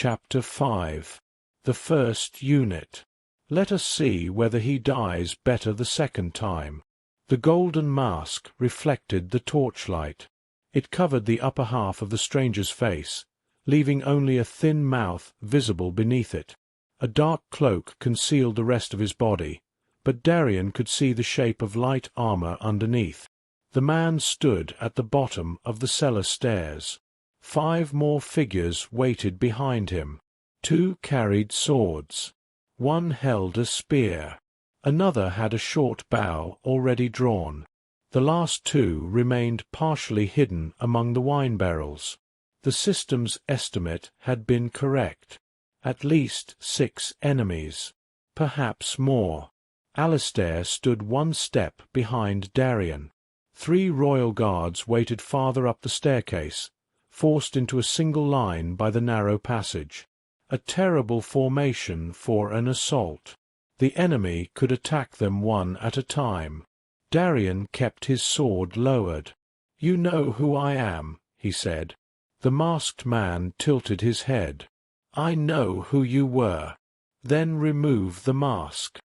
Chapter 5. The First Unit. Let us see whether he dies better the second time. The golden mask reflected the torchlight. It covered the upper half of the stranger's face, leaving only a thin mouth visible beneath it. A dark cloak concealed the rest of his body, but Darian could see the shape of light armor underneath. The man stood at the bottom of the cellar stairs. 5 more figures waited behind him. 2 carried swords. 1 held a spear. Another had a short bow already drawn. The last 2 remained partially hidden among the wine barrels. The system's estimate had been correct. At least 6 enemies. Perhaps more. Alistair stood 1 step behind Darian. 3 royal guards waited farther up the staircase, forced into a single line by the narrow passage. A terrible formation for an assault. The enemy could attack them one at a time. Darian kept his sword lowered. "You know who I am," he said. The masked man tilted his head. "I know who you were." "Then remove the mask."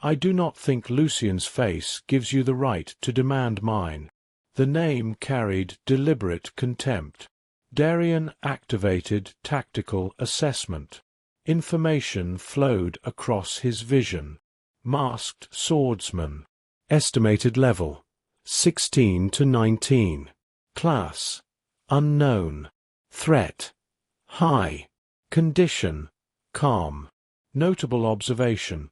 "I do not think Lucian's face gives you the right to demand mine." The name carried deliberate contempt. Darian activated tactical assessment. Information flowed across his vision. Masked swordsman. Estimated level 16 to 19. Class unknown. Threat high. Condition calm. Notable observation: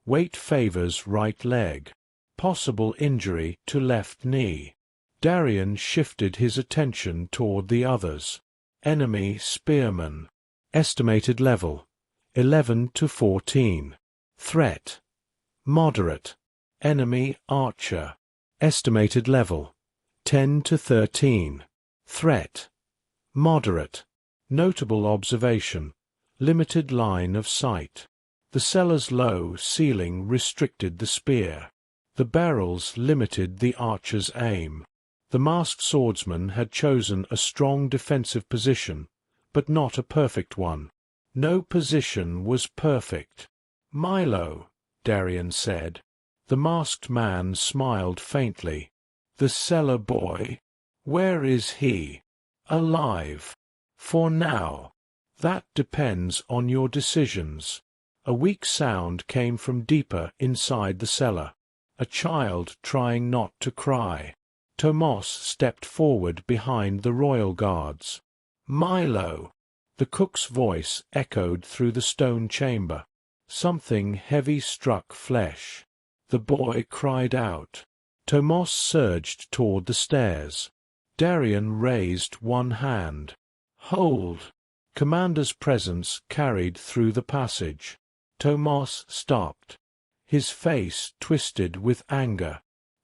weight favors right leg. Possible injury to left knee. Darian shifted his attention toward the others. Enemy spearman. Estimated level 11 to 14. Threat moderate. Enemy archer. Estimated level 10 to 13. Threat moderate. Notable observation: limited line of sight. The cellar's low ceiling restricted the spear. The barrels limited the archer's aim. The masked swordsman had chosen a strong defensive position, but not a perfect one. No position was perfect. "Milo," Darian said. The masked man smiled faintly. "The cellar boy? Where is he?" "Alive. For now." "That depends on your decisions." A weak sound came from deeper inside the cellar. A child trying not to cry. Tomos stepped forward behind the royal guards. "Milo!" The cook's voice echoed through the stone chamber. Something heavy struck flesh. The boy cried out. Tomos surged toward the stairs. Darian raised one hand. "Hold!" Commander's presence carried through the passage. Tomos stopped. His face twisted with anger.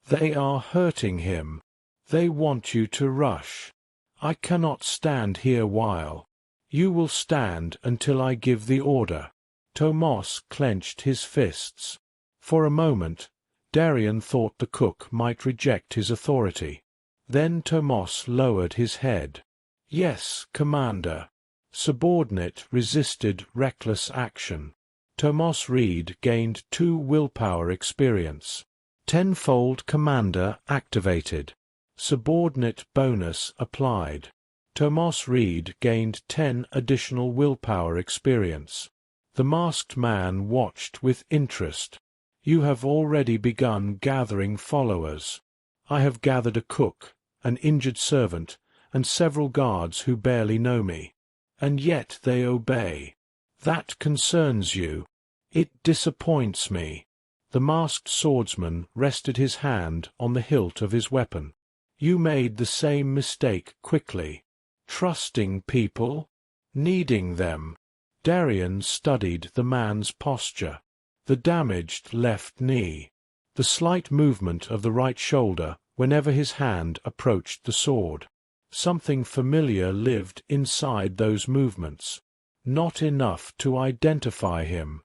"They are hurting him. They want you to rush. I cannot stand here while. You will stand until I give the order." Tomos clenched his fists. For a moment, Darian thought the cook might reject his authority. Then Tomos lowered his head. "Yes, Commander." Subordinate resisted reckless action. Tomos Reed gained 2 willpower experience. Tenfold Commander activated. Subordinate bonus applied. Tomos Reed gained 10 additional willpower experience. The masked man watched with interest. "You have already begun gathering followers. I have gathered a cook, an injured servant, and several guards who barely know me. And yet they obey. That concerns you." "It disappoints me." The masked swordsman rested his hand on the hilt of his weapon. "You made the same mistake quickly. Trusting people, needing them." Darian studied the man's posture. The damaged left knee. The slight movement of the right shoulder whenever his hand approached the sword. Something familiar lived inside those movements. Not enough to identify him.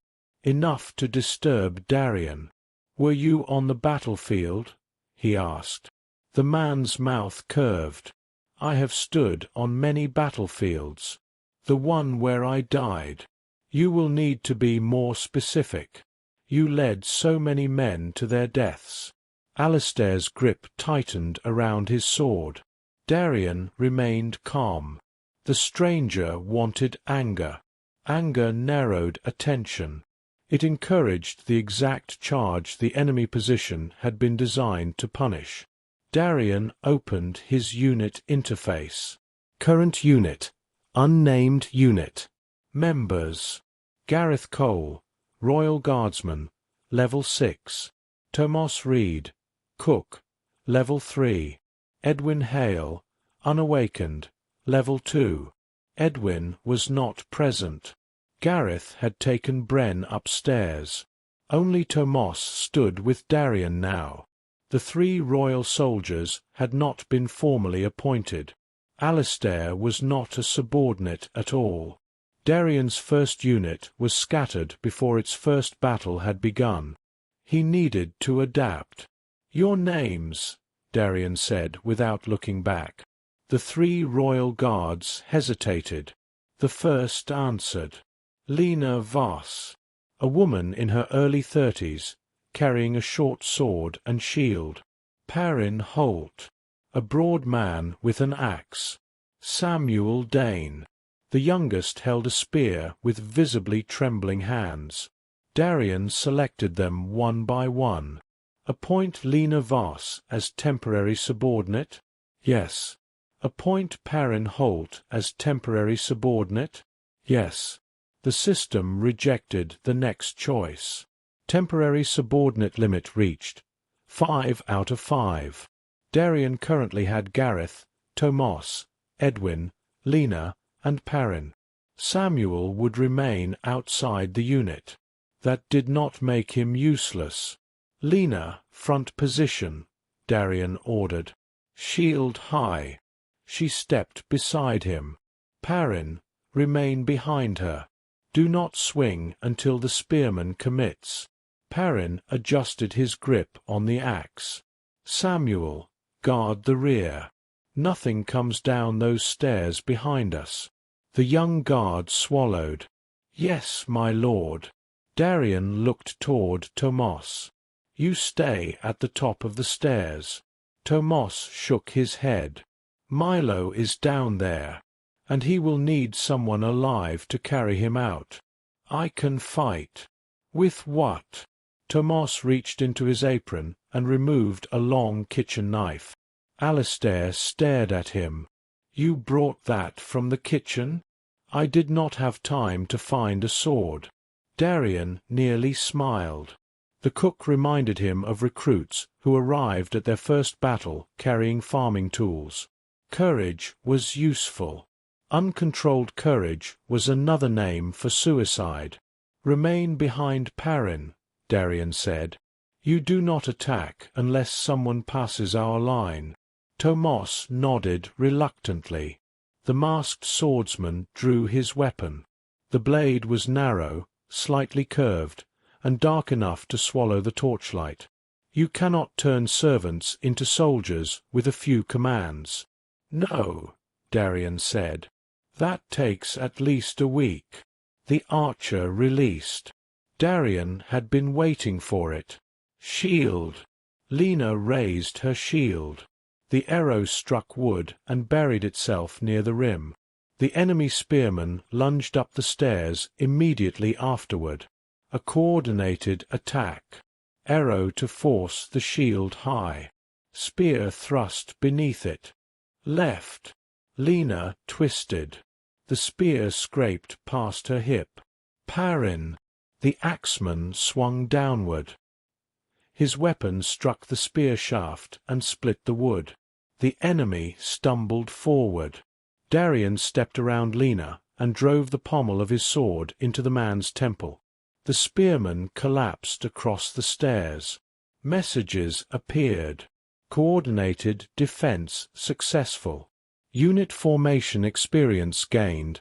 Enough to disturb Darian. "Were you on the battlefield?" he asked. The man's mouth curved. "I have stood on many battlefields." The one where I died. You will need to be more specific. You led so many men to their deaths. Alistair's grip tightened around his sword. Darian remained calm. The stranger wanted anger. Anger narrowed attention. It encouraged the exact charge the enemy position had been designed to punish. Darian opened his unit interface. Current unit. Unnamed unit. Members. Gareth Cole, Royal Guardsman, Level 6. Tomas Reed, Cook, Level 3. Edwin Hale, Unawakened, Level 2. Edwin was not present. Gareth had taken Bren upstairs. Only Tomas stood with Darian now. The 3 royal soldiers had not been formally appointed. Alistair was not a subordinate at all. Darian's first unit was scattered before its first battle had begun. He needed to adapt. "Your names," Darian said without looking back. The 3 royal guards hesitated. The first answered. Lena Voss, a woman in her early 30s, carrying a short sword and shield. Perrin Holt, a broad man with an axe. Samuel Dane. The youngest held a spear with visibly trembling hands. Darian selected them one by one. Appoint Lena Voss as temporary subordinate? Yes. Appoint Perrin Holt as temporary subordinate? Yes. The system rejected the next choice. Temporary subordinate limit reached. 5 out of 5. Darian currently had Gareth, Tomas, Edwin, Lena, and Perrin. Samuel would remain outside the unit. That did not make him useless. Lena, front position, Darian ordered. Shield high. She stepped beside him. Perrin, remain behind her. Do not swing until the spearman commits. Perrin adjusted his grip on the axe. Samuel, guard the rear. Nothing comes down those stairs behind us. The young guard swallowed. Yes, my lord. Darian looked toward Tomas. You stay at the top of the stairs. Tomas shook his head. Milo is down there, and he will need someone alive to carry him out. I can fight. With what? Tomas reached into his apron and removed a long kitchen knife. Alistair stared at him. You brought that from the kitchen? I did not have time to find a sword. Darian nearly smiled. The cook reminded him of recruits who arrived at their first battle carrying farming tools. Courage was useful. Uncontrolled courage was another name for suicide. Remain behind Perrin, Darian said. You do not attack unless someone passes our line. Tomas nodded reluctantly. The masked swordsman drew his weapon. The blade was narrow, slightly curved, and dark enough to swallow the torchlight. You cannot turn servants into soldiers with a few commands. No, Darian said. That takes at least a week. The archer released. Darian had been waiting for it. Shield. Lena raised her shield. The arrow struck wood and buried itself near the rim. The enemy spearman lunged up the stairs immediately afterward. A coordinated attack. Arrow to force the shield high. Spear thrust beneath it. Left. Lena twisted. The spear scraped past her hip. Perrin. The axeman swung downward. His weapon struck the spear shaft and split the wood. The enemy stumbled forward. Darian stepped around Lena and drove the pommel of his sword into the man's temple. The spearman collapsed across the stairs. Messages appeared. Coordinated defense successful. Unit formation experience gained.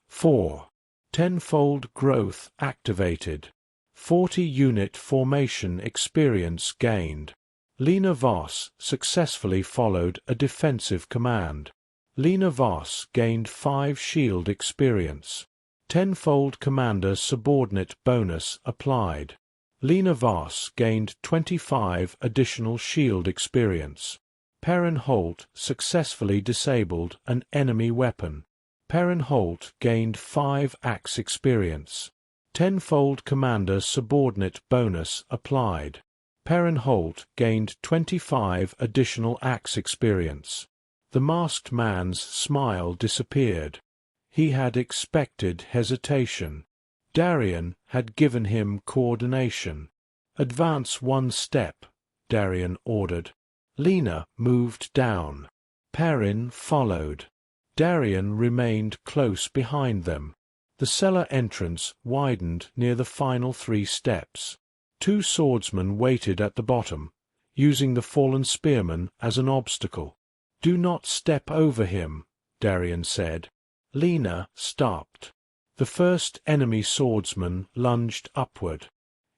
4. Tenfold growth activated. 40 unit formation experience gained. Lena Voss successfully followed a defensive command. Lena Voss gained 5 shield experience. Tenfold commander subordinate bonus applied. Lena Voss gained 25 additional shield experience. Perrin Holt successfully disabled an enemy weapon. Perrin Holt gained 5 axe experience. Tenfold commander subordinate bonus applied. Perrin Holt gained 25 additional axe experience. The masked man's smile disappeared. He had expected hesitation. Darian had given him coordination. "Advance 1 step," Darian ordered. Lena moved down. Perrin followed. Darian remained close behind them. The cellar entrance widened near the final 3 steps. 2 swordsmen waited at the bottom, using the fallen spearman as an obstacle. "Do not step over him," Darian said. Lena stopped. The first enemy swordsman lunged upward.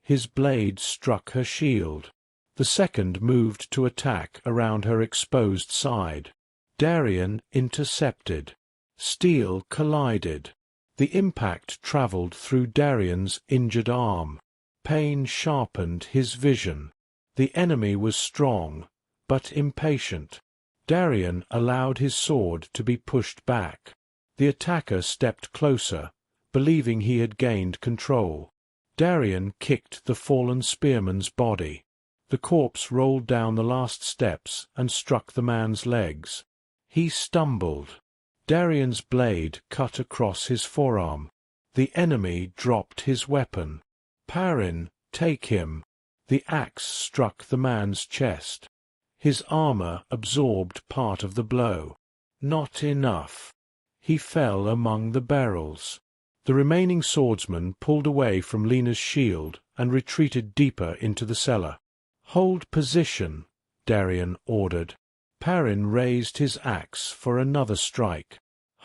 His blade struck her shield. The second moved to attack around her exposed side. Darian intercepted. Steel collided. The impact traveled through Darian's injured arm. Pain sharpened his vision. The enemy was strong, but impatient. Darian allowed his sword to be pushed back. The attacker stepped closer, believing he had gained control. Darian kicked the fallen spearman's body. The corpse rolled down the last steps and struck the man's legs. He stumbled. Darian's blade cut across his forearm. The enemy dropped his weapon. "Perrin, take him." The axe struck the man's chest. His armor absorbed part of the blow. Not enough. He fell among the barrels. The remaining swordsman pulled away from Lena's shield and retreated deeper into the cellar. "Hold position," Darian ordered. Perrin raised his axe for another strike.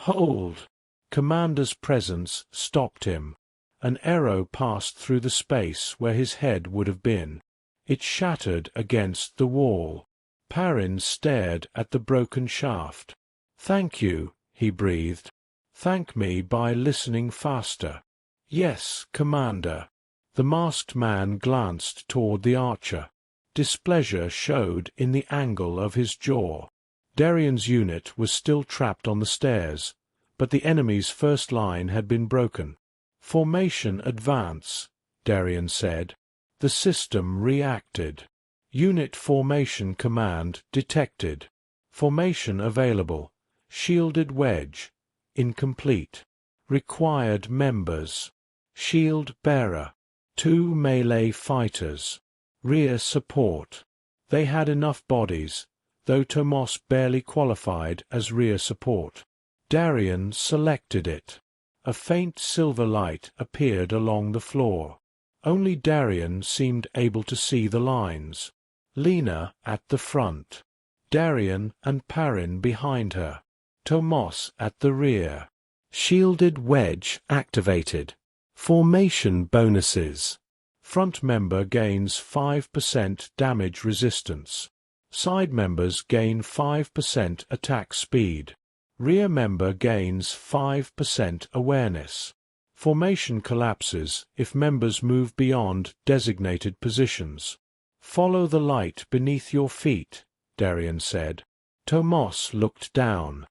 "Hold!" Commander's presence stopped him. An arrow passed through the space where his head would have been. It shattered against the wall. Perrin stared at the broken shaft. "Thank you," he breathed. "Thank me by listening faster." "Yes, Commander." The masked man glanced toward the archer. Displeasure showed in the angle of his jaw. Darian's unit was still trapped on the stairs, but the enemy's first line had been broken. "Formation advance," Darian said. The system reacted. "Unit formation command detected. Formation available. Shielded wedge. Incomplete. Required members. Shield bearer. 2 melee fighters. Rear support." They had enough bodies, though Tomos barely qualified as rear support. Darian selected it. A faint silver light appeared along the floor. Only Darian seemed able to see the lines. Lena at the front. Darian and Perrin behind her. Tomos at the rear. Shielded wedge activated. Formation bonuses. Front member gains 5% damage resistance. Side members gain 5% attack speed. Rear member gains 5% awareness. Formation collapses if members move beyond designated positions. "Follow the light beneath your feet," Darian said. Tomos looked down.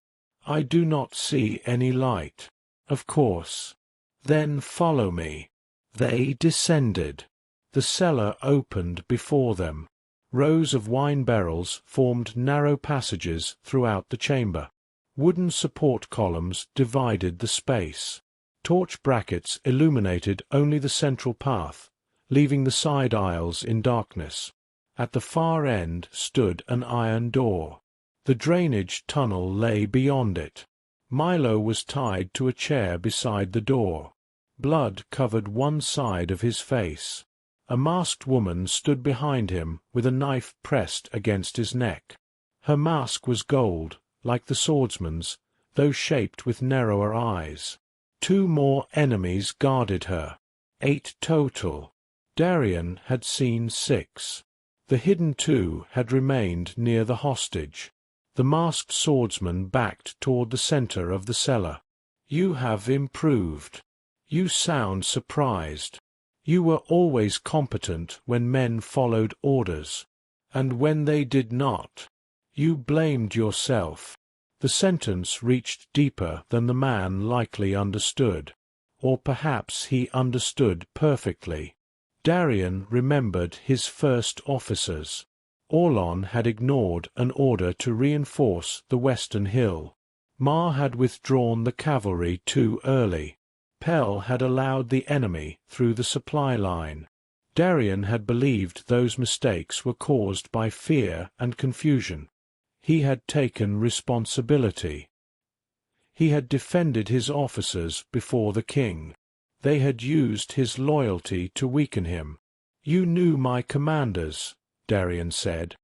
"I do not see any light." "Of course." "Then follow me." They descended. The cellar opened before them. Rows of wine barrels formed narrow passages throughout the chamber. Wooden support columns divided the space. Torch brackets illuminated only the central path, leaving the side aisles in darkness. At the far end stood an iron door. The drainage tunnel lay beyond it. Milo was tied to a chair beside the door. Blood covered one side of his face. A masked woman stood behind him with a knife pressed against his neck. Her mask was gold, like the swordsman's, though shaped with narrower eyes. 2 more enemies guarded her. 8 total. Darian had seen 6. The hidden 2 had remained near the hostage. The masked swordsman backed toward the center of the cellar. You have improved. You sound surprised. You were always competent when men followed orders. And when they did not, you blamed yourself. The sentence reached deeper than the man likely understood. Or perhaps he understood perfectly. Darian remembered his first officers. Orlon had ignored an order to reinforce the western hill. Ma had withdrawn the cavalry too early. Pell had allowed the enemy through the supply line. Darian had believed those mistakes were caused by fear and confusion. He had taken responsibility. He had defended his officers before the king. They had used his loyalty to weaken him. "You knew my commanders," Darian said.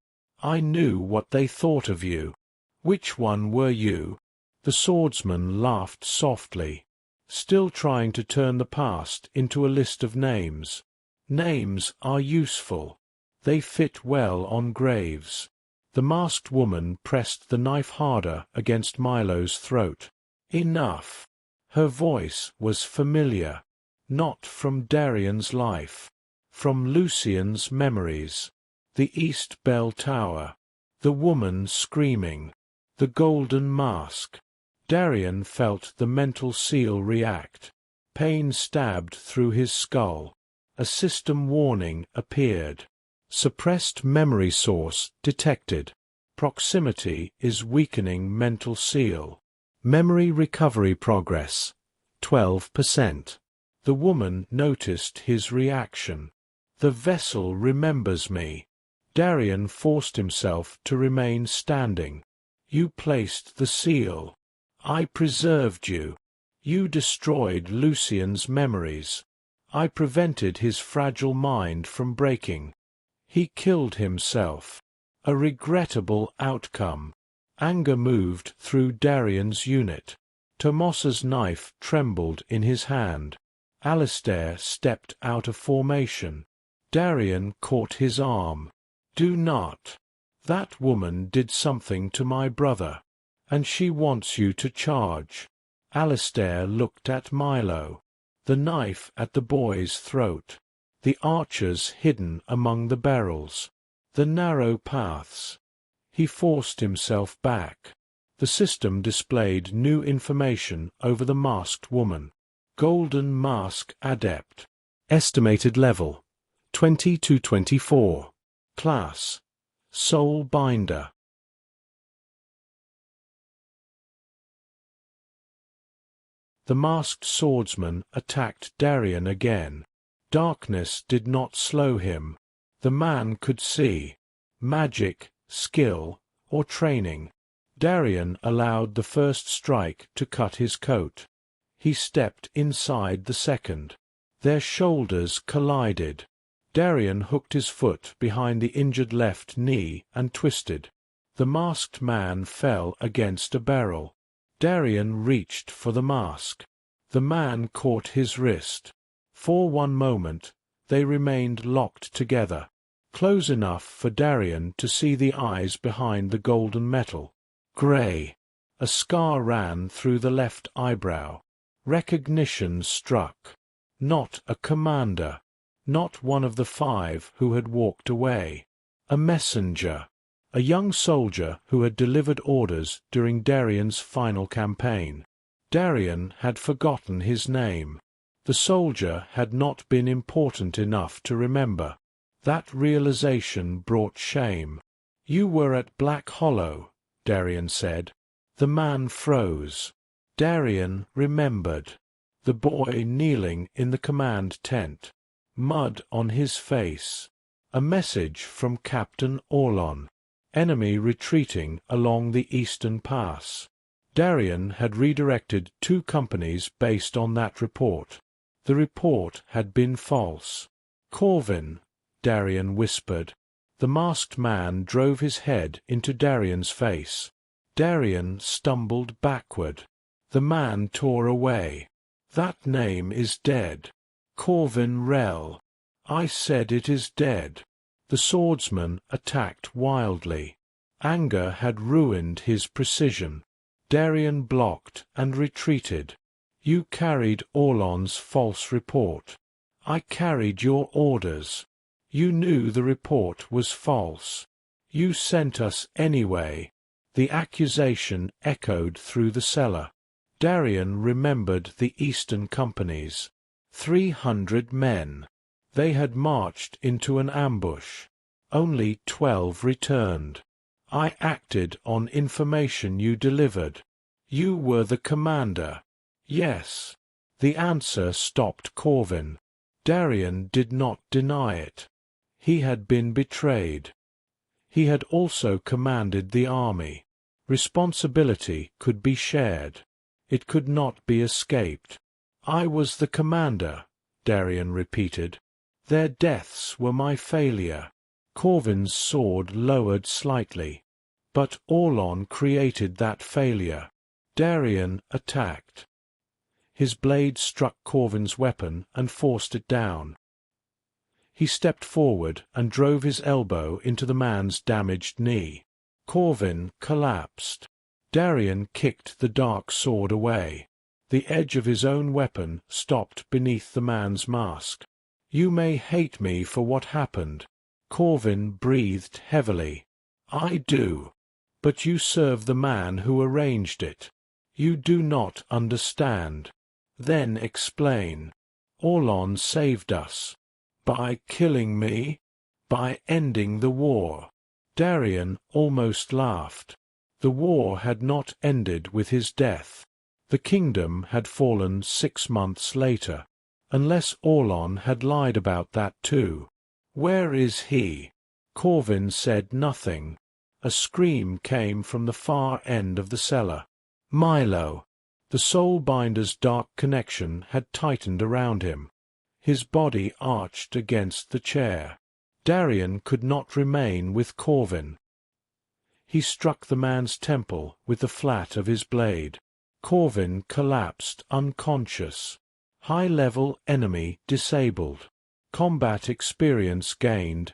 "I knew what they thought of you. Which one were you?" The swordsman laughed softly, still trying to turn the past into a list of names. Names are useful. They fit well on graves. The masked woman pressed the knife harder against Milo's throat. Enough. Her voice was familiar. Not from Darian's life. From Lucian's memories. The East Bell Tower. The woman screaming. The golden mask. Darian felt the mental seal react. Pain stabbed through his skull. A system warning appeared. Suppressed memory source detected. Proximity is weakening mental seal. Memory recovery progress, 12%. The woman noticed his reaction. The vessel remembers me. Darian forced himself to remain standing. You placed the seal. I preserved you. You destroyed Lucian's memories. I prevented his fragile mind from breaking. He killed himself. A regrettable outcome. Anger moved through Darian's unit. Tomos's knife trembled in his hand. Alistair stepped out of formation. Darian caught his arm. "Do not. That woman did something to my brother, and she wants you to charge." Alistair looked at Milo. The knife at the boy's throat. The archers hidden among the barrels. The narrow paths. He forced himself back. The system displayed new information over the masked woman. Golden Mask Adept. Estimated level, 20 to 24. Class, Soul Binder. The masked swordsman attacked Darian again. Darkness did not slow him. The man could see. Magic, skill, or training. Darian allowed the first strike to cut his coat. He stepped inside the second. Their shoulders collided. Darian hooked his foot behind the injured left knee and twisted. The masked man fell against a barrel. Darian reached for the mask. The man caught his wrist. For one moment, they remained locked together, close enough for Darian to see the eyes behind the golden metal. Grey. A scar ran through the left eyebrow. Recognition struck. Not a commander. Not one of the 5 who had walked away. A messenger. A young soldier who had delivered orders during Darian's final campaign. Darian had forgotten his name. The soldier had not been important enough to remember. That realization brought shame. "You were at Black Hollow," Darian said. The man froze. Darian remembered. The boy kneeling in the command tent. Mud on his face. A message from Captain Orlon. Enemy retreating along the eastern pass. Darian had redirected 2 companies based on that report. The report had been false. "Corvin," Darian whispered. The masked man drove his head into Darian's face. Darian stumbled backward. The man tore away. "That name is dead. Corvin Rell. I said it is dead." The swordsman attacked wildly. Anger had ruined his precision. Darian blocked and retreated. You carried Orlon's false report. I carried your orders. You knew the report was false. You sent us anyway. The accusation echoed through the cellar. Darian remembered the Eastern companies. 300 men. They had marched into an ambush. Only 12 returned. I acted on information you delivered. You were the commander. Yes. The answer stopped Corvin. Darian did not deny it. He had been betrayed. He had also commanded the army. Responsibility could be shared. It could not be escaped. I was the commander, Darian repeated. Their deaths were my failure. Corvin's sword lowered slightly. But Orlon created that failure. Darian attacked. His blade struck Corvin's weapon and forced it down. He stepped forward and drove his elbow into the man's damaged knee. Corvin collapsed. Darian kicked the dark sword away. The edge of his own weapon stopped beneath the man's mask. You may hate me for what happened. Corvin breathed heavily. I do. But you serve the man who arranged it. You do not understand. Then explain. Orlon saved us. By killing me? By ending the war? Darian almost laughed. The war had not ended with his death. The kingdom had fallen 6 months later. Unless Orlon had lied about that too. Where is he? Corvin said nothing. A scream came from the far end of the cellar. Milo. The soul-binder's dark connection had tightened around him. His body arched against the chair. Darian could not remain with Corvin. He struck the man's temple with the flat of his blade. Corvin collapsed unconscious. High-level enemy disabled. Combat experience gained.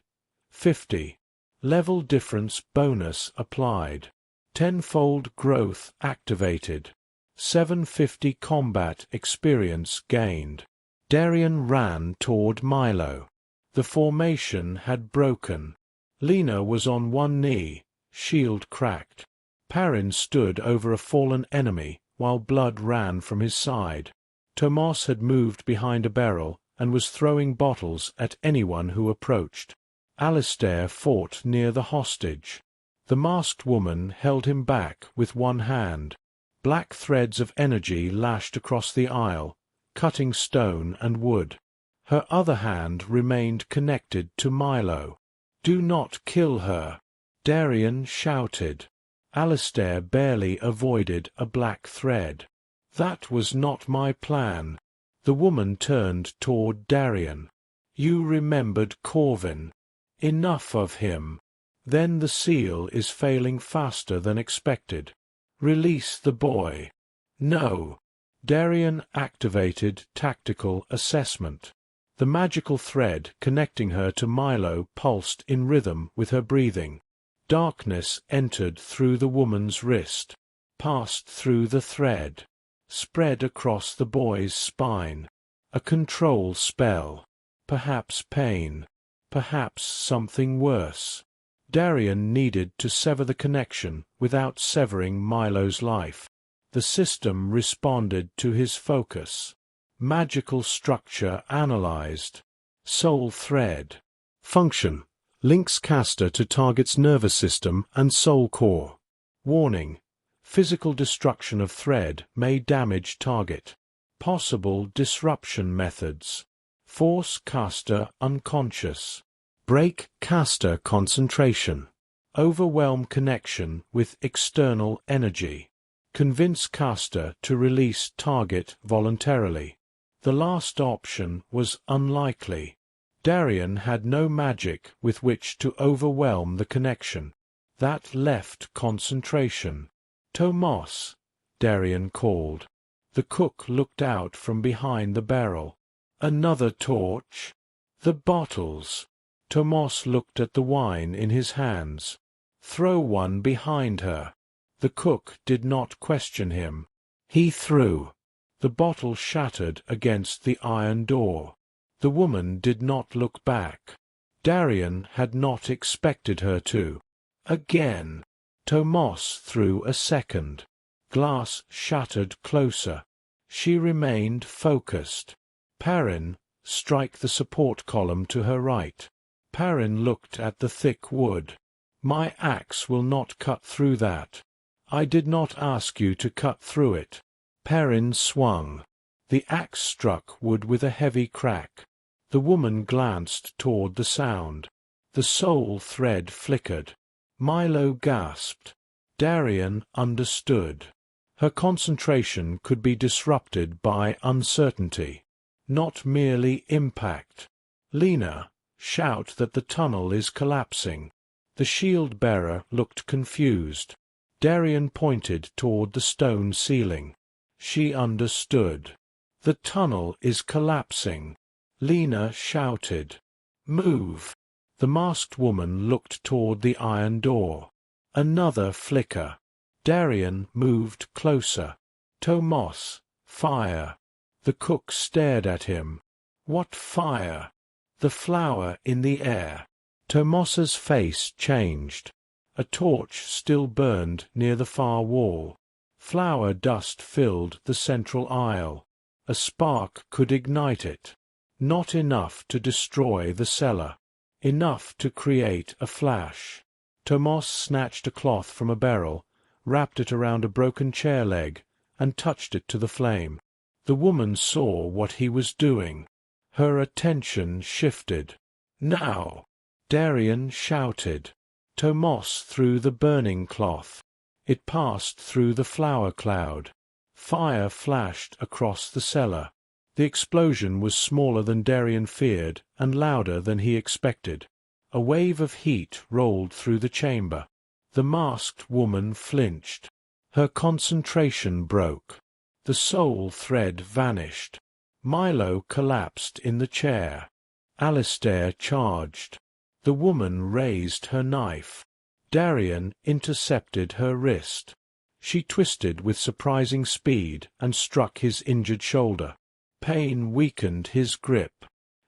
50. Level difference bonus applied. Tenfold growth activated. 750 combat experience gained. Darian ran toward Milo. The formation had broken. Lena was on one knee, shield cracked. Perrin stood over a fallen enemy while blood ran from his side. Tomas had moved behind a barrel and was throwing bottles at anyone who approached. Alistair fought near the hostage. The masked woman held him back with one hand. Black threads of energy lashed across the aisle, cutting stone and wood. Her other hand remained connected to Milo. "Do not kill her!" Darian shouted. Alistair barely avoided a black thread. "That was not my plan." The woman turned toward Darian. "You remembered Corvin. Enough of him. Then the seal is failing faster than expected. Release the boy." "No." Darian activated tactical assessment. The magical thread connecting her to Milo pulsed in rhythm with her breathing. Darkness entered through the woman's wrist, passed through the thread, spread across the boy's spine. A control spell. Perhaps pain. Perhaps something worse. Darian needed to sever the connection without severing Milo's life. The system responded to his focus. Magical structure analyzed. Soul thread. Function. Links caster to target's nervous system and soul core. Warning. Physical destruction of thread may damage target. Possible disruption methods. Force caster unconscious. Break caster concentration. Overwhelm connection with external energy. Convince caster to release target voluntarily. The last option was unlikely. Darian had no magic with which to overwhelm the connection. That left concentration. "Tomas," Darian called. The cook looked out from behind the barrel. "Another torch?" "The bottles." Tomas looked at the wine in his hands. Throw one behind her. The cook did not question him. He threw. The bottle shattered against the iron door. The woman did not look back. Darian had not expected her to. Again. Tomas threw a second. Glass shattered closer. She remained focused. Perrin, strike the support column to her right. Perrin looked at the thick wood. My axe will not cut through that. I did not ask you to cut through it. Perrin swung. The axe struck wood with a heavy crack. The woman glanced toward the sound. The soul thread flickered. Milo gasped. Darian understood. Her concentration could be disrupted by uncertainty, not merely impact. Lena, shout that the tunnel is collapsing. The shield-bearer looked confused. Darian pointed toward the stone ceiling. She understood. The tunnel is collapsing. Lena shouted. Move. The masked woman looked toward the iron door. Another flicker. Darian moved closer. Tomas, fire. The cook stared at him. What fire? The flower in the air. Tomas's face changed. A torch still burned near the far wall. Flower dust filled the central aisle. A spark could ignite it. Not enough to destroy the cellar. Enough to create a flash. Tomas snatched a cloth from a barrel, wrapped it around a broken chair leg, and touched it to the flame. The woman saw what he was doing. Her attention shifted. Now! Darian shouted. Tomas threw the burning cloth. It passed through the flower cloud. Fire flashed across the cellar. The explosion was smaller than Darian feared and louder than he expected. A wave of heat rolled through the chamber. The masked woman flinched. Her concentration broke. The soul thread vanished. Milo collapsed in the chair. Alistair charged. The woman raised her knife. Darian intercepted her wrist. She twisted with surprising speed and struck his injured shoulder. Pain weakened his grip.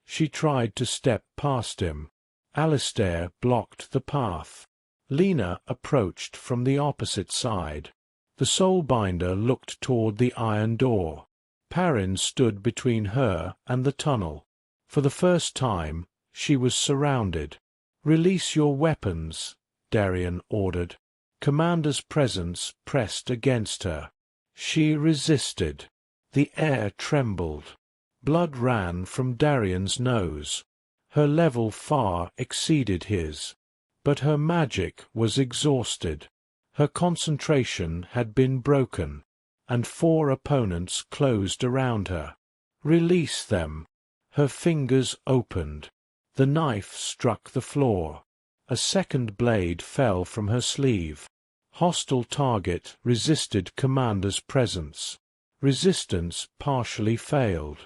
She tried to step past him. Alistair blocked the path. Lena approached from the opposite side. The soulbinder looked toward the iron door. Perrin stood between her and the tunnel. For the first time, she was surrounded. "Release your weapons," Darian ordered. Commander's presence pressed against her. She resisted. The air trembled. Blood ran from Darian's nose. Her level far exceeded his. But her magic was exhausted. Her concentration had been broken, and 4 opponents closed around her. Release them. Her fingers opened. The knife struck the floor. A second blade fell from her sleeve. Hostile target resisted Commander's presence. Resistance partially failed.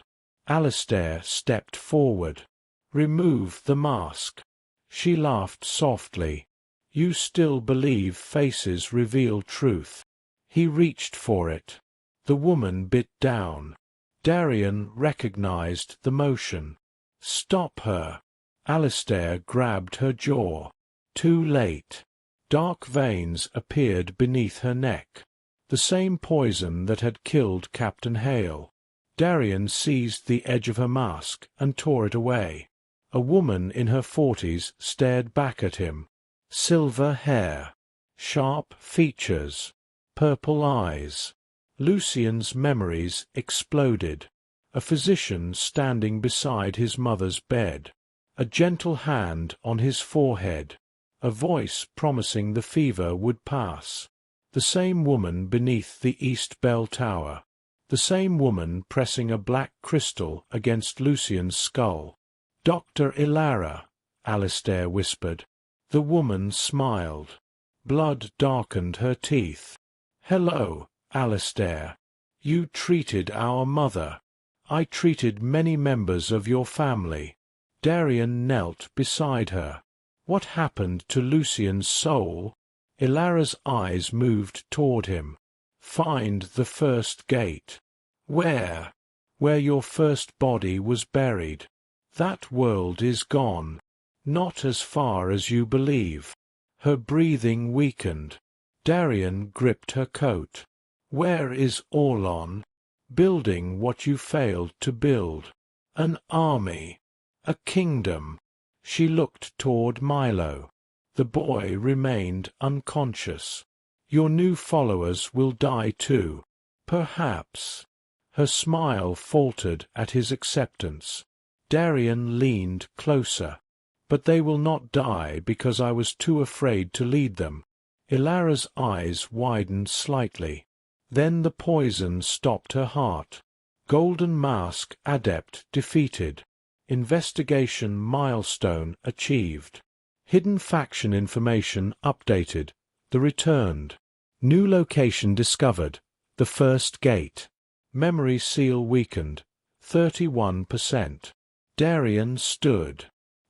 Alistair stepped forward. "Remove the mask." She laughed softly. "You still believe faces reveal truth." He reached for it. The woman bit down. Darian recognized the motion. "Stop her." Alistair grabbed her jaw. Too late. Dark veins appeared beneath her neck. The same poison that had killed Captain Hale. Darian seized the edge of her mask and tore it away. A woman in her 40s stared back at him. Silver hair. Sharp features. Purple eyes. Lucian's memories exploded. A physician standing beside his mother's bed. A gentle hand on his forehead. A voice promising the fever would pass. The same woman beneath the East Bell Tower. The same woman pressing a black crystal against Lucian's skull. "Dr. Ilara," Alistair whispered. The woman smiled. Blood darkened her teeth. "Hello, Alistair. You treated our mother. I treated many members of your family." Darian knelt beside her. "What happened to Lucian's soul?" Ilara's eyes moved toward him. Find the first gate. Where? Where your first body was buried. That world is gone. Not as far as you believe. Her breathing weakened. Darian gripped her coat. Where is Orlon? Building what you failed to build. An army. A kingdom. She looked toward Milo. The boy remained unconscious. Your new followers will die too. Perhaps. Her smile faltered at his acceptance. Darian leaned closer. But they will not die because I was too afraid to lead them. Ilara's eyes widened slightly. Then the poison stopped her heart. Golden Mask Adept defeated. Investigation milestone achieved. Hidden faction information updated. The returned. New location discovered. The first gate. Memory seal weakened. 31%. Darian stood.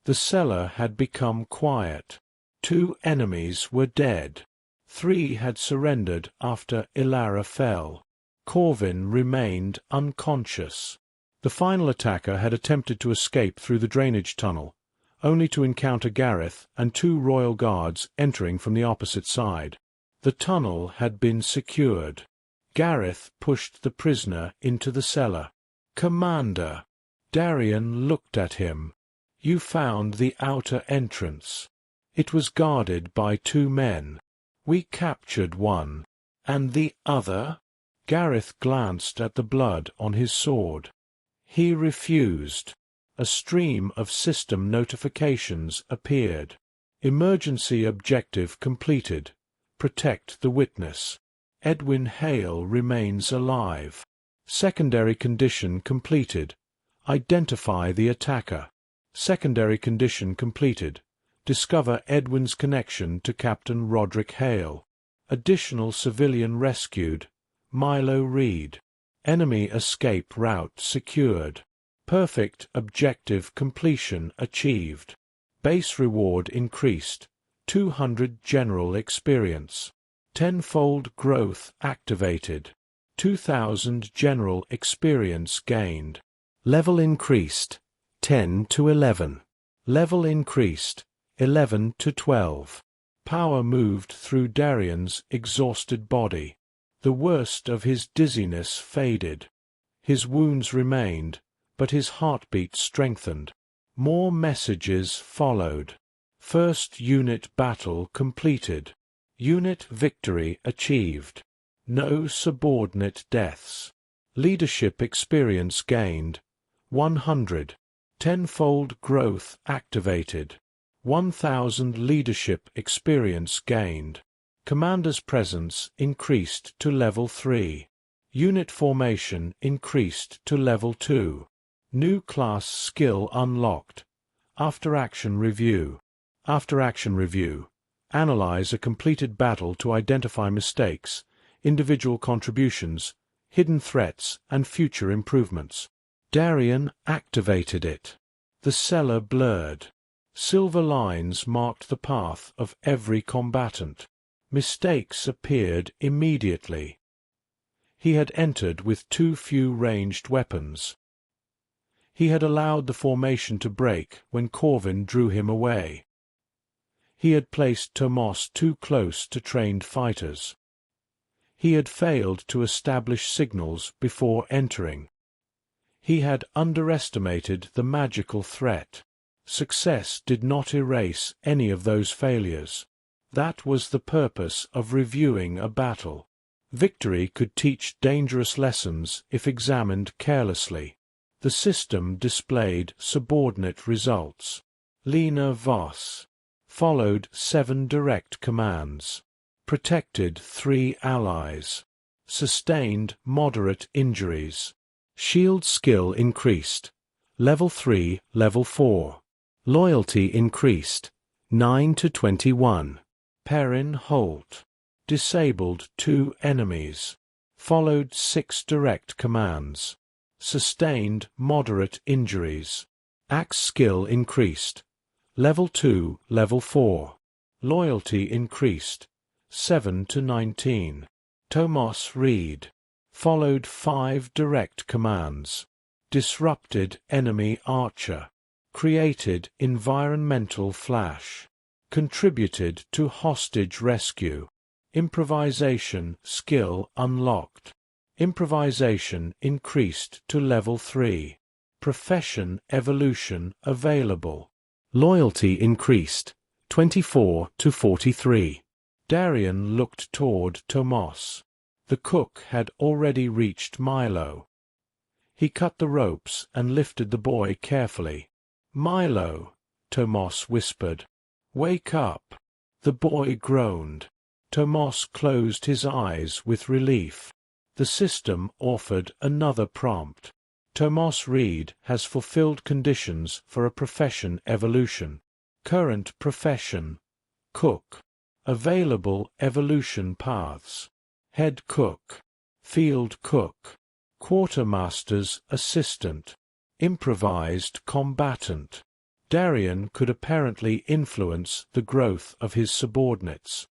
The cellar had become quiet. 2 enemies were dead. 3 had surrendered after Ilara fell. Corvin remained unconscious. The final attacker had attempted to escape through the drainage tunnel, only to encounter Gareth and 2 royal guards entering from the opposite side. The tunnel had been secured. Gareth pushed the prisoner into the cellar. "Commander." Darian looked at him. "You found the outer entrance. It was guarded by 2 men. We captured one. And the other?" Gareth glanced at the blood on his sword. He refused. A stream of system notifications appeared. Emergency objective completed. Protect the witness. Edwin Hale remains alive. Secondary condition completed. Identify the attacker. Secondary condition completed. Discover Edwin's connection to Captain Roderick Hale. Additional civilian rescued. Milo Reed. Enemy escape route secured. Perfect objective completion achieved. Base reward increased. 200 general experience. 10-fold growth activated. 2000 general experience gained. Level increased. 10 to 11. Level increased. 11 to 12. Power moved through Darian's exhausted body. The worst of his dizziness faded. His wounds remained, but his heartbeat strengthened. More messages followed. First unit battle completed. Unit victory achieved. No subordinate deaths. Leadership experience gained. 100. 10-fold growth activated. 1000 leadership experience gained. Commander's presence increased to level 3. Unit formation increased to level 2. New class skill unlocked. After action review. After action review. Analyze a completed battle to identify mistakes, individual contributions, hidden threats, and future improvements. Darian activated it. The cellar blurred. Silver lines marked the path of every combatant. Mistakes appeared immediately. He had entered with too few ranged weapons. He had allowed the formation to break when Corvin drew him away. He had placed Tomos too close to trained fighters. He had failed to establish signals before entering. He had underestimated the magical threat. Success did not erase any of those failures. That was the purpose of reviewing a battle. Victory could teach dangerous lessons if examined carelessly. The system displayed subordinate results. Lena Voss followed 7 direct commands. Protected 3 allies. Sustained moderate injuries. Shield skill increased. Level 3, Level 4. Loyalty increased. 9 to 21. Perrin Holt. Disabled 2 enemies. Followed 6 direct commands. Sustained moderate injuries. Axe skill increased. Level 2, Level 4. Loyalty increased. 7 to 19. Tomos read. Followed 5 direct commands. Disrupted enemy archer. Created environmental flash. Contributed to hostage rescue. Improvisation skill unlocked. Improvisation increased to level 3. Profession evolution available. Loyalty increased, 24 to 43. Darian looked toward Tomos. The cook had already reached Milo. He cut the ropes and lifted the boy carefully. "Milo," Tomos whispered. "Wake up." The boy groaned. Tomos closed his eyes with relief. The system offered another prompt. Tomos Reed has fulfilled conditions for a profession evolution. Current profession: cook. Available evolution paths: head cook, field cook, quartermaster's assistant, improvised combatant. Darian could apparently influence the growth of his subordinates.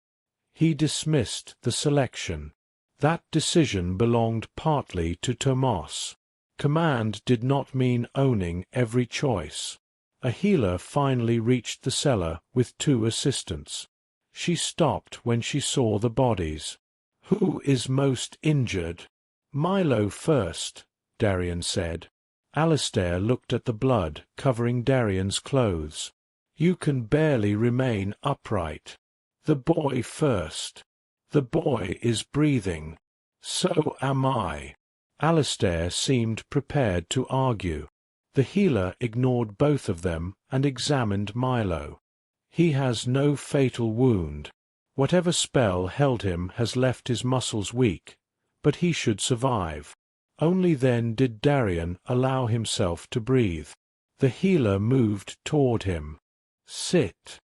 He dismissed the selection. That decision belonged partly to Tomos. Command did not mean owning every choice. A healer finally reached the cellar with 2 assistants. She stopped when she saw the bodies. "Who is most injured?" "Milo first," Darian said. Alistair looked at the blood covering Darian's clothes. "You can barely remain upright." "The boy first." "The boy is breathing." "So am I." Alistair seemed prepared to argue. The healer ignored both of them and examined Milo. "He has no fatal wound. Whatever spell held him has left his muscles weak, but he should survive." Only then did Darian allow himself to breathe. The healer moved toward him. "Sit.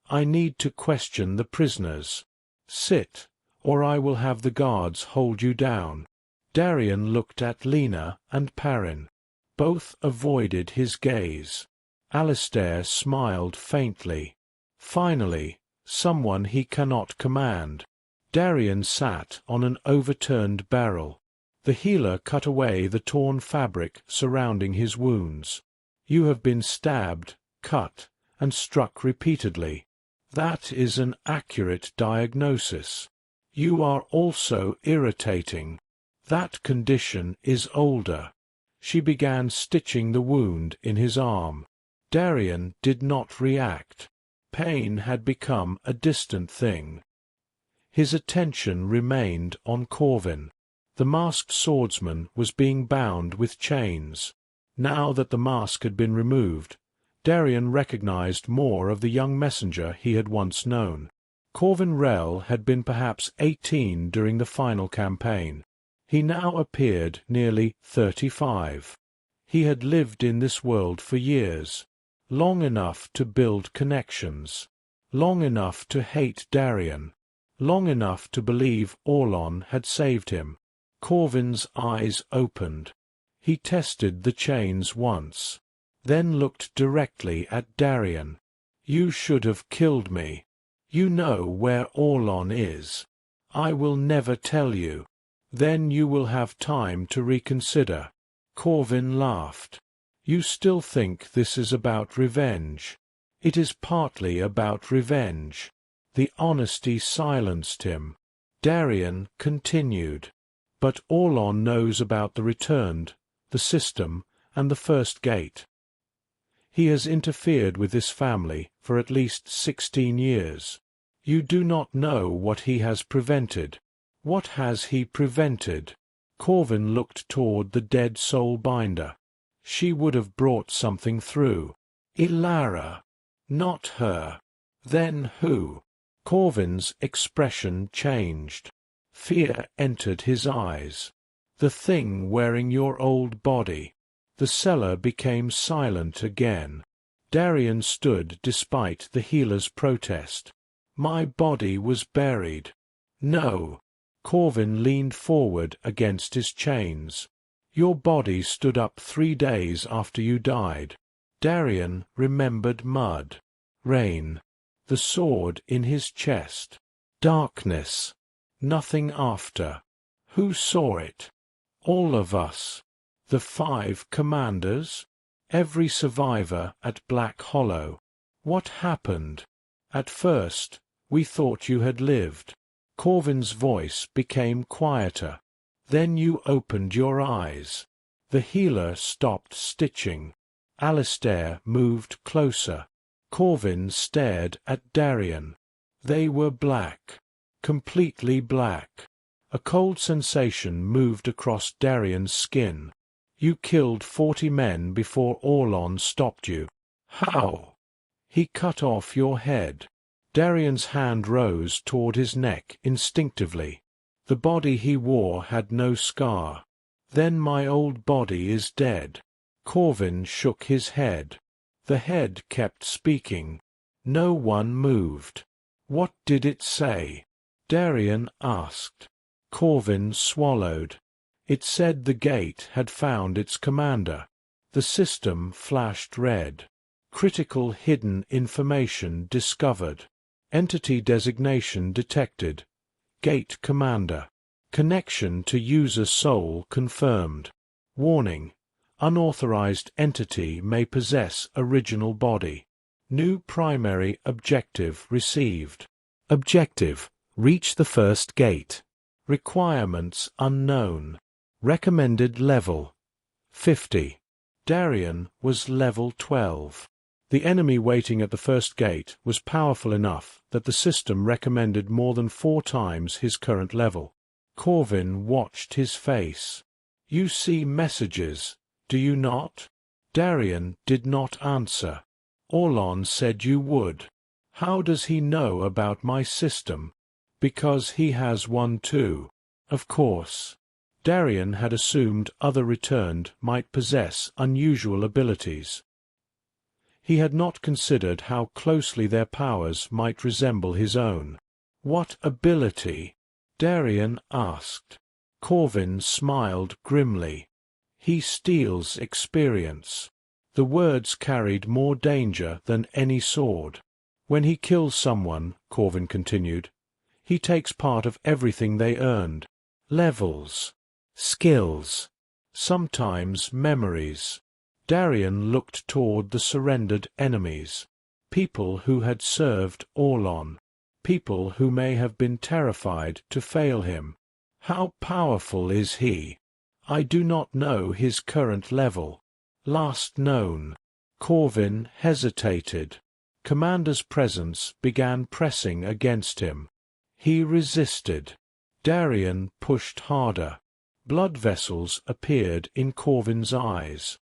I need to question the prisoners. Sit, or I will have the guards hold you down." Darian looked at Lena and Perrin. Both avoided his gaze. Alistair smiled faintly. "Finally, someone he cannot command." Darian sat on an overturned barrel. The healer cut away the torn fabric surrounding his wounds. "You have been stabbed, cut, and struck repeatedly. That is an accurate diagnosis. You are also irritating. That condition is older." She began stitching the wound in his arm. Darian did not react. Pain had become a distant thing. His attention remained on Corvin. The masked swordsman was being bound with chains. Now that the mask had been removed, Darian recognized more of the young messenger he had once known. Corvin Rell had been perhaps 18 during the final campaign. He now appeared nearly 35. He had lived in this world for years, long enough to build connections, long enough to hate Darian, long enough to believe Orlon had saved him. Corvin's eyes opened. He tested the chains once, then looked directly at Darian. "You should have killed me. You know where Orlon is. I will never tell you. Then you will have time to reconsider." Corvin laughed. "You still think this is about revenge?" "It is partly about revenge." The honesty silenced him. Darian continued. "But Orlon knows about the returned, the system, and the first gate. He has interfered with this family for at least 16 years. You do not know what he has prevented. What has he prevented?" Corvin looked toward the dead soul binder. "She would have brought something through." "Ilara." "Not her." "Then who?" Corvin's expression changed. Fear entered his eyes. "The thing wearing your old body." The cellar became silent again. Darian stood despite the healer's protest. "My body was buried." "No." Corvin leaned forward against his chains. "Your body stood up 3 days after you died." Darian remembered mud, rain, the sword in his chest. Darkness. Nothing after. Who saw it? All of us. The 5 commanders? Every survivor at Black Hollow. What happened? At first, we thought you had lived. Corvin's voice became quieter. Then you opened your eyes. The healer stopped stitching. Alistair moved closer. Corvin stared at Darian. They were black. Completely black. A cold sensation moved across Darian's skin. You killed 40 men before Orlon stopped you. How? He cut off your head. Darian's hand rose toward his neck instinctively. The body he wore had no scar. Then my old body is dead. Corvin shook his head. The head kept speaking. No one moved. What did it say? Darian asked. Corvin swallowed. It said the gate had found its commander. The system flashed red. Critical hidden information discovered. Entity designation detected. Gate commander. Connection to user soul confirmed. Warning. Unauthorized entity may possess original body. New primary objective received. Objective. Reach the first gate. Requirements unknown. Recommended level 50. Darian was level 12. The enemy waiting at the first gate was powerful enough that the system recommended more than 4 times his current level. Corvin watched his face. You see messages, do you not? Darian did not answer. Orlon said you would. How does he know about my system? Because he has one too. Of course. Darian had assumed other returned might possess unusual abilities. He had not considered how closely their powers might resemble his own. What ability? Darian asked. Corvin smiled grimly. He steals experience. The words carried more danger than any sword. When he kills someone, Corvin continued, he takes part of everything they earned. Levels. Skills. Sometimes memories. Darian looked toward the surrendered enemies. People who had served Orlon. People who may have been terrified to fail him. How powerful is he? I do not know his current level. Last known. Corvin hesitated. Commander's presence began pressing against him. He resisted. Darian pushed harder. Blood vessels appeared in Corvin's eyes.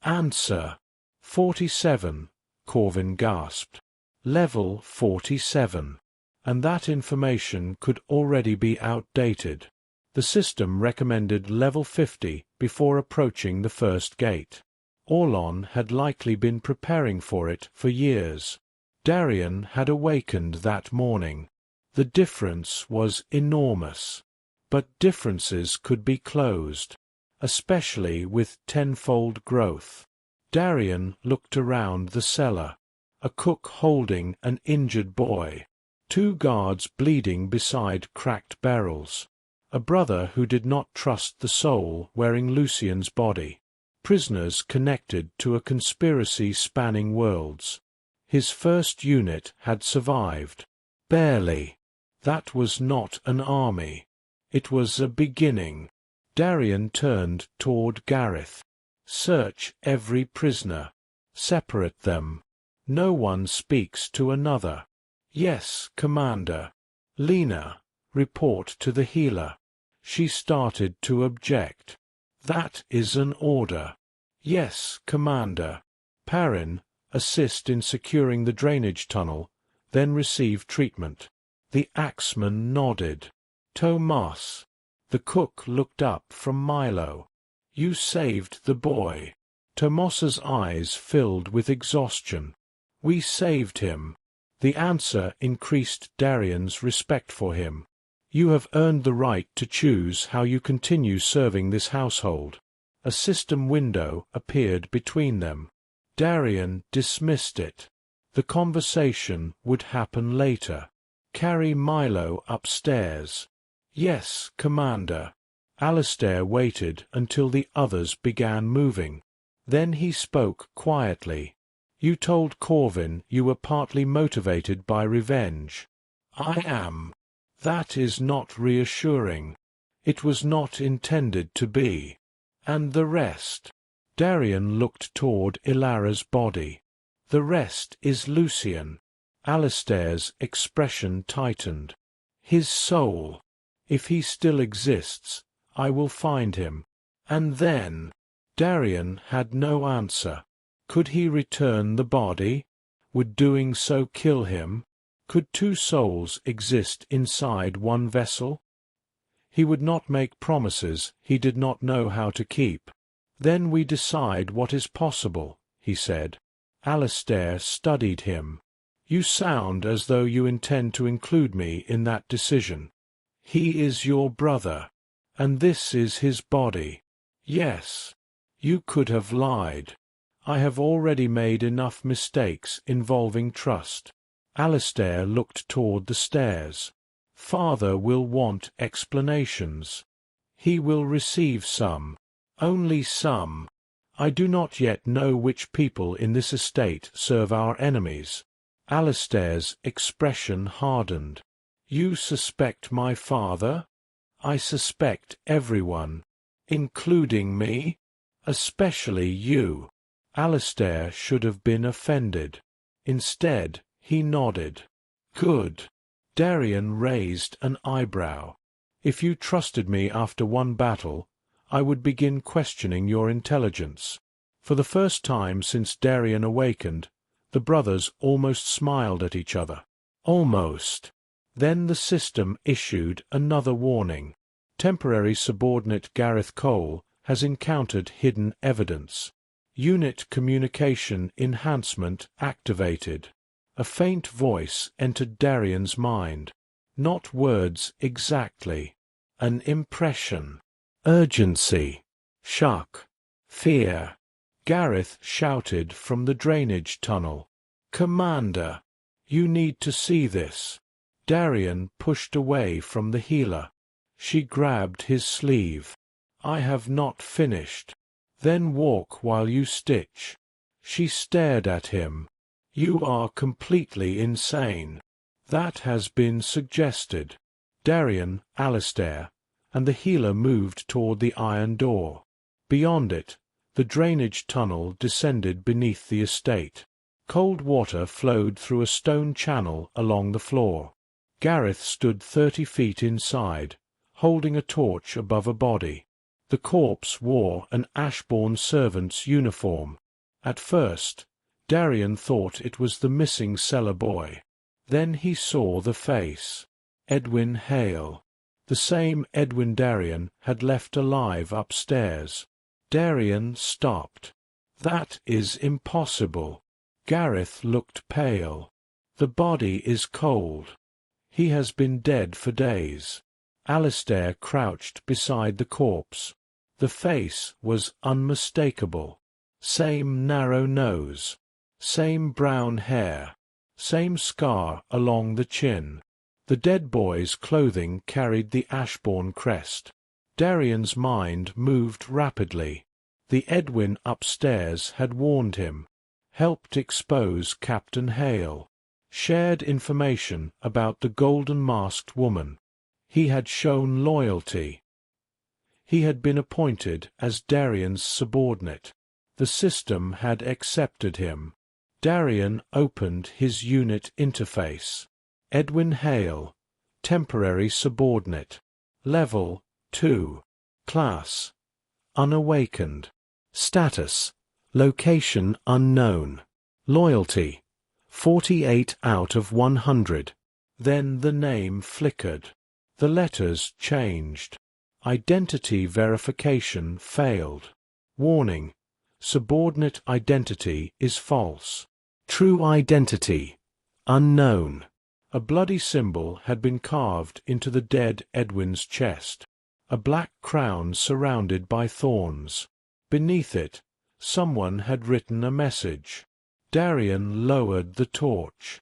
Answer. 47, Corvin gasped. Level 47. And that information could already be outdated. The system recommended level 50 before approaching the first gate. Orlon had likely been preparing for it for years. Darian had awakened that morning. The difference was enormous. But differences could be closed, especially with tenfold growth. Darian looked around the cellar. A cook holding an injured boy. 2 guards bleeding beside cracked barrels. A brother who did not trust the soul wearing Lucian's body. Prisoners connected to a conspiracy spanning worlds. His first unit had survived. Barely. That was not an army. It was a beginning. Darian turned toward Gareth. Search every prisoner. Separate them. No one speaks to another. Yes, Commander. Lena, report to the healer. She started to object. That is an order. Yes, Commander. Perrin, assist in securing the drainage tunnel, then receive treatment. The axeman nodded. Tomas. The cook looked up from Milo. You saved the boy. Tomas's eyes filled with exhaustion. We saved him. The answer increased Darian's respect for him. You have earned the right to choose how you continue serving this household. A system window appeared between them. Darian dismissed it. The conversation would happen later. Carry Milo upstairs. Yes, Commander. Alistair waited until the others began moving. Then he spoke quietly. You told Corvin you were partly motivated by revenge. I am. That is not reassuring. It was not intended to be. And the rest? Darian looked toward Ilara's body. The rest is Lucian. Alistair's expression tightened. His soul. If he still exists, I will find him. And then? Darian had no answer. Could he return the body? Would doing so kill him? Could two souls exist inside one vessel? He would not make promises he did not know how to keep. Then we decide what is possible, he said. Alistair studied him. You sound as though you intend to include me in that decision. He is your brother, and this is his body. Yes. You could have lied. I have already made enough mistakes involving trust. Alistair looked toward the stairs. Father will want explanations. He will receive some. Only some. I do not yet know which people in this estate serve our enemies. Alistair's expression hardened. You suspect my father? I suspect everyone, including me, especially you. Alistair should have been offended. Instead, he nodded. Good. Darian raised an eyebrow. If you trusted me after one battle, I would begin questioning your intelligence. For the first time since Darian awakened, the brothers almost smiled at each other. Almost. Then the system issued another warning. Temporary subordinate Gareth Cole has encountered hidden evidence. Unit communication enhancement activated. A faint voice entered Darian's mind. Not words exactly. An impression. Urgency. Shock. Fear. Gareth shouted from the drainage tunnel. Commander, you need to see this. Darian pushed away from the healer. She grabbed his sleeve. I have not finished. Then walk while you stitch. She stared at him. You are completely insane. That has been suggested. Darian, Alistair, and the healer moved toward the iron door. Beyond it, the drainage tunnel descended beneath the estate. Cold water flowed through a stone channel along the floor. Gareth stood 30 feet inside, holding a torch above a body. The corpse wore an Ashbourne servant's uniform. At first, Darian thought it was the missing cellar boy. Then he saw the face. Edwin Hale. The same Edwin Darian had left alive upstairs. Darian stopped. That is impossible. Gareth looked pale. The body is cold. He has been dead for days. Alistair crouched beside the corpse. The face was unmistakable. Same narrow nose. Same brown hair. Same scar along the chin. The dead boy's clothing carried the Ashbourne crest. Darian's mind moved rapidly. The Edwin upstairs had warned him, helped expose Captain Hale, shared information about the golden-masked woman. He had shown loyalty. He had been appointed as Darian's subordinate. The system had accepted him. Darian opened his unit interface. Edwin Hale, temporary subordinate. Level 2. Class: unawakened. Status: location unknown. Loyalty: 48 out of 100. Then the name flickered. The letters changed. Identity verification failed. Warning: subordinate identity is false. True identity unknown. A bloody symbol had been carved into the dead Edwin's chest. A black crown surrounded by thorns. Beneath it, someone had written a message. Darian lowered the torch.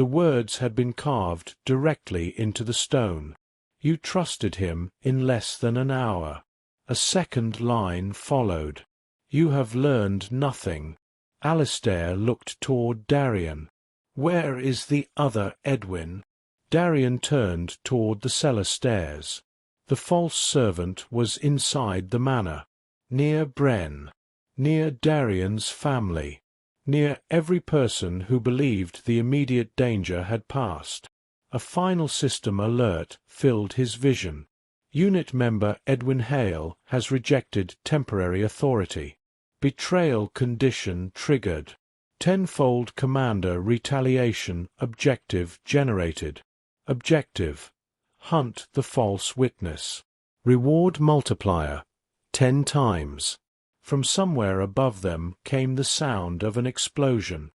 The words had been carved directly into the stone. You trusted him in less than an hour. A second line followed. You have learned nothing. Alistair looked toward Darian. Where is the other Edwin? Darian turned toward the cellar stairs. The false servant was inside the manor, near Bren, near Darian's family, near every person who believed the immediate danger had passed. A final system alert filled his vision. Unit member Edwin Hale has rejected temporary authority. Betrayal condition triggered. Tenfold commander retaliation objective generated. Objective: hunt the false witness. Reward multiplier 10 times. From somewhere above them came the sound of an explosion.